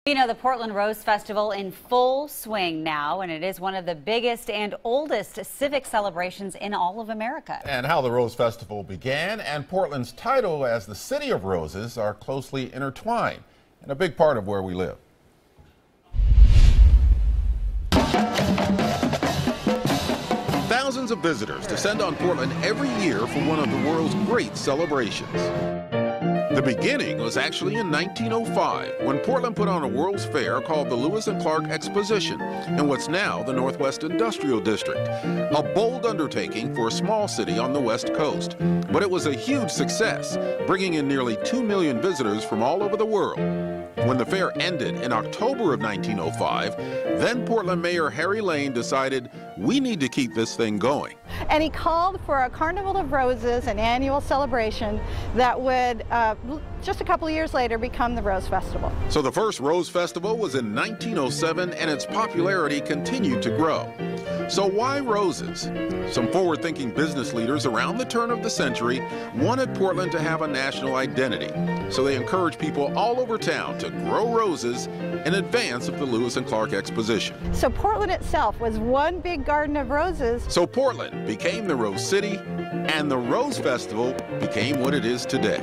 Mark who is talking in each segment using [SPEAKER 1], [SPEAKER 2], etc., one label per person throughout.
[SPEAKER 1] You know, the Portland Rose Festival in full swing now, and it is one of the biggest and oldest civic celebrations in all of America.
[SPEAKER 2] And how the Rose Festival began and Portland's title as the City of Roses are closely intertwined and a big part of where we live. Thousands of visitors descend on Portland every year for one of the world's great celebrations. The beginning was actually in 1905 when Portland put on a World's Fair called the Lewis and Clark Exposition in what's now the Northwest Industrial District. A bold undertaking for a small city on the West Coast. But it was a huge success, bringing in nearly 2 million visitors from all over the world. When the fair ended in October of 1905, then Portland Mayor Harry Lane decided we need to keep this thing going.
[SPEAKER 3] And he called for a Carnival of Roses, an annual celebration that would, just a couple of years later, become the Rose Festival.
[SPEAKER 2] So the first Rose Festival was in 1907, and its popularity continued to grow. So why roses? Some forward-thinking business leaders around the turn of the century wanted Portland to have a national identity. So they encouraged people all over town to grow roses in advance of the Lewis and Clark Exposition.
[SPEAKER 3] So Portland itself was one big garden of roses.
[SPEAKER 2] So Portland became the Rose City, and the Rose Festival became what it is today.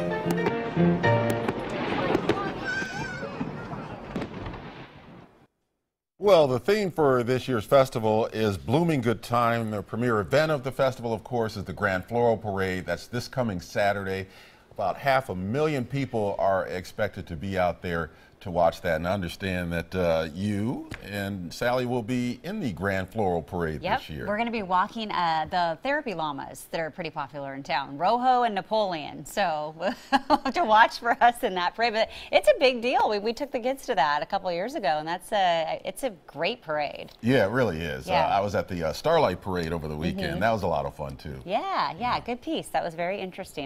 [SPEAKER 2] Well, the theme for this year's festival is Bloomin Good Time. The premier event of the festival, of course, is the Grand Floral Parade. That's this coming Saturday. About 500,000 people are expected to be out there to watch that, and I understand that you and Sally will be in the Grand Floral Parade this year.
[SPEAKER 1] We're going to be walking the therapy llamas that are pretty popular in town, Rojo and Napoleon. So to watch for us in that parade. But it's a big deal. We took the kids to that a couple of years ago, and it's a great parade.
[SPEAKER 2] Yeah, it really is.
[SPEAKER 1] Yeah.
[SPEAKER 2] I was at the Starlight Parade over the weekend. That was a lot of fun, too.
[SPEAKER 1] Yeah, good piece. That was very interesting.